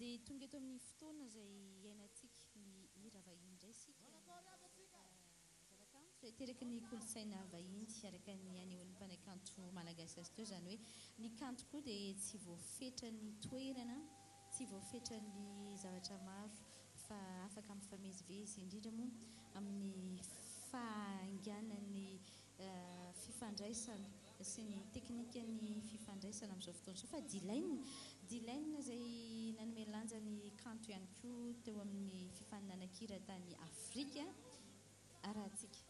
dia tonga eto amin'ny fotoana izay iainantsika ny hira vahiny indray sika zay teraka ny kolontsaina vahiny araka ny anehoan'ny mpanakanto malagasy azy teo izany hoe ny kanto koa dia tsy voafetra ny toerana tsy voafetra ny zavatra maro fa afaka mifamezivezy indrindra moa amin'ny fahanganan'ny fifandraisana sy ny teknika ny fifandraisana amin'izao fotoana izao fa dilaina izay nanome lanja ny kanto ihany koa teo amin'ny fifaninana-kira tany Afrika arahantsika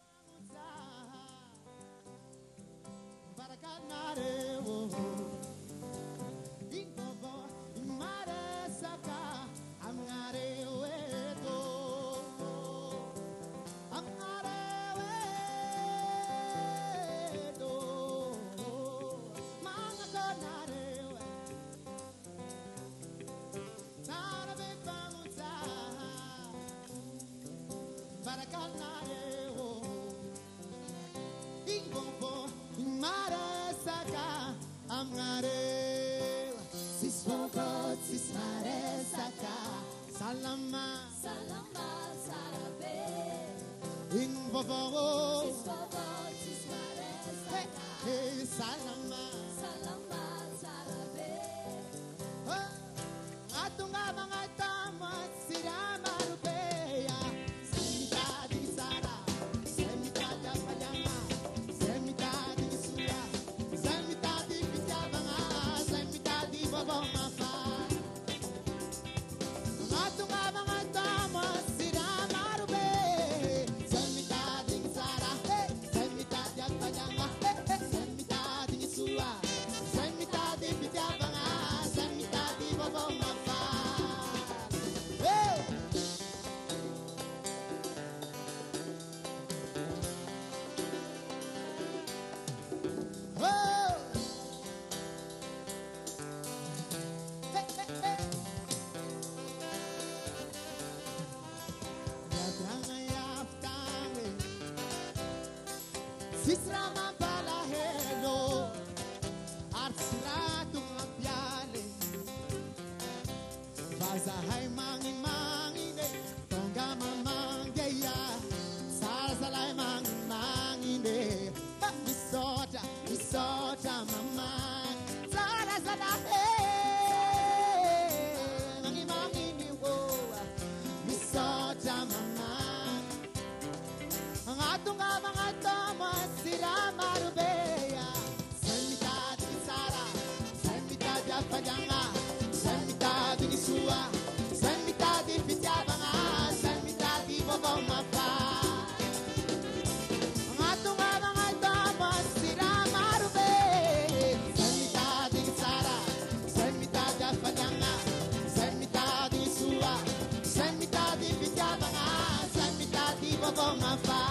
Salama, salama, sarabe. In vovoro, hey, salama, salama, sarabe. Atunga mga tama, sirama rupeya. Semita di sara, semita di apayama, semita di sura, semita di pitabanga, semita di vovoma. Hai mangin mangin de tonga mamang gaya salai mangin mangin de misota mama sala hey mangin mangin de wo misota mama ngatunga mga tama sira marubeya semita di sara semita di apayanga semita di sua semita di pitabanga semita di boboma pa ngatunga mga tama sira marube semita di sara semita di apayanga semita di sua semita di pitabanga semita di boboma pa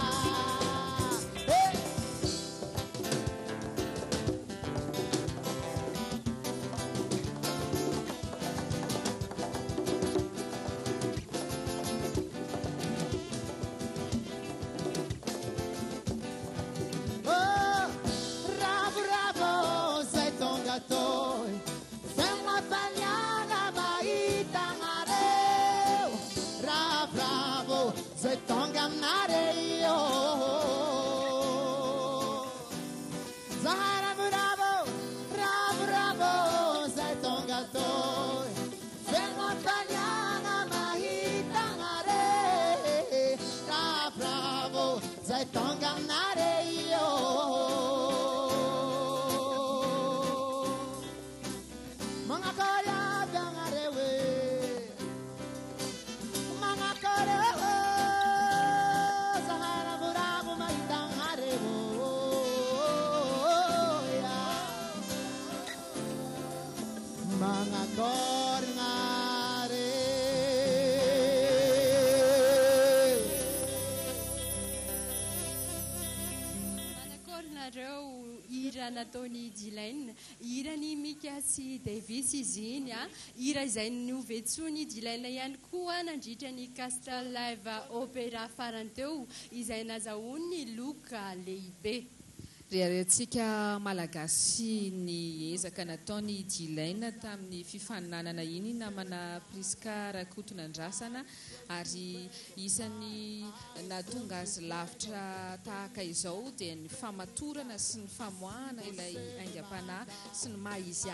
nataony Dilaine irany Mikasy Davis izy iny hira izay novetsony Dilaine ihany koa nandritra ny Castle Live Opera farany teo izay nazahoany loka lehibe reharentsika malagasy ny ezaka nataony Dilaine tamin'ny fifaninanana iny namana Priska Rakotonandrasana ary isany nahatonga azy lavitra tahaka izao dia ny famatorana sy ny famoahana ilay aingam-panahy sy ny maha izy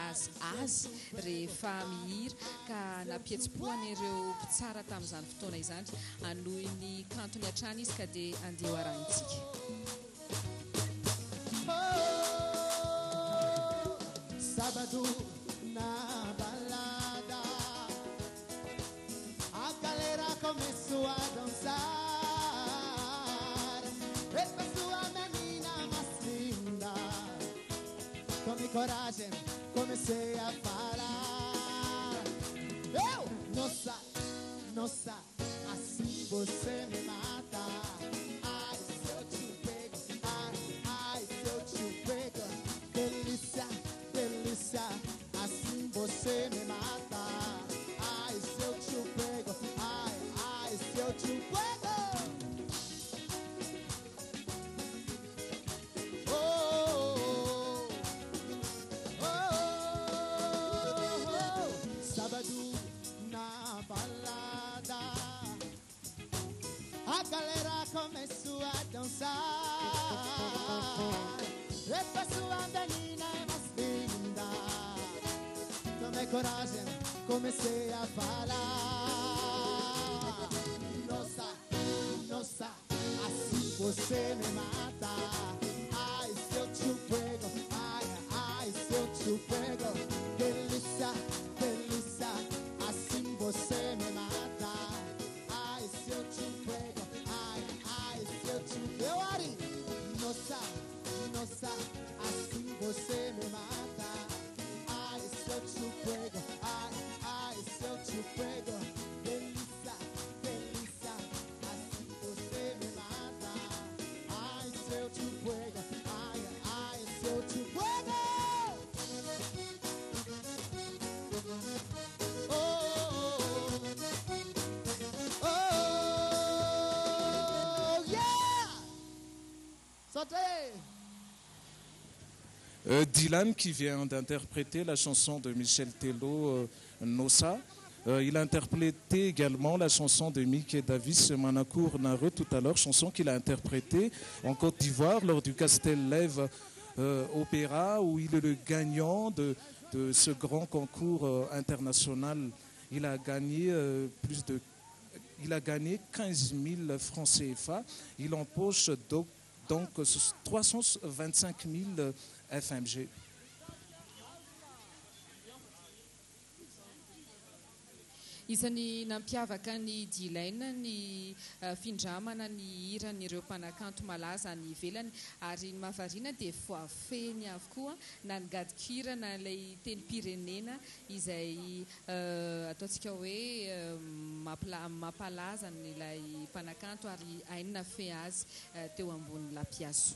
azy rehefa mihira ka nampihetsi-poan'ireo mpitsara tamin'izany fotoana izany anohy ny kantony hatrany izy ka dia andeha hoaranitsika. Sábado na balada, a galera começou a dançar. Essa sua menina mais linda, tome coragem, comecei a falar. Eu, nossa, nossa, assim você me mata. Ai, se eu te pego, ai, se eu te pego, delícia. Delícia, assim você me mata. Ai, se eu te pego, ai, se eu te pego. Oh, oh, oh, oh. Sábado na balada, a galera começou a dançar. Essa sua menina é mais linda. Tomei coragem, comecei a falar. Nossa, nossa, assim você me mata. Ai, se eu te pego, ai, se eu te pego. Delícia, delícia, assim você me mata. Ai, se eu te pego, ai, se eu te pego. Ari, nossa, nossa, assim você me mata. Ai, se eu te pego, ai, se eu te pego. Delícia, delícia, assim você me mata. Ai, se eu te pego, ai, se eu te pego. Oh, oh, oh, yeah! Sautez! Dylan qui vient d'interpréter la chanson de Michel Tello, Nossa. Il a interprété également la chanson de Mickey Davis, Manakour Nare, tout à l'heure, chanson qu'il a interprétée en Côte d'Ivoire lors du Castel Lève Opéra, où il est le gagnant de ce grand concours international. Il a gagné il a gagné 15 000 francs CFA. Il empoche donc 325 000 FMG. Isany nampiavaka ny Dilaine ny findramana ny hiran'ireo mpanakanto malaza ny ivelany ary ny mahavariana dia voafeny avokoa na ny gadikira na ilay teny pirenena izay ataontsika hoe mampalaza nyilay mpanakanto ary hainina fe azy teo ambony lampiazo.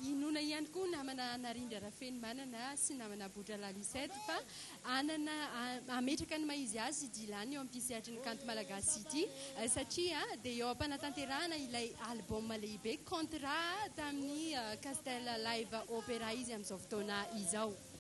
Inona ihany koa namana Narindra Rafeny manana sy namana Botra Lalisette fa anana ametraka ny maizy azy Dilany eo ampisehatry ny kanto malagasy ity satria dia eo ampanatanterahana ilay album lehibe contrat tamin'ny Castel Live Opera izy amin'izao fotoana izao.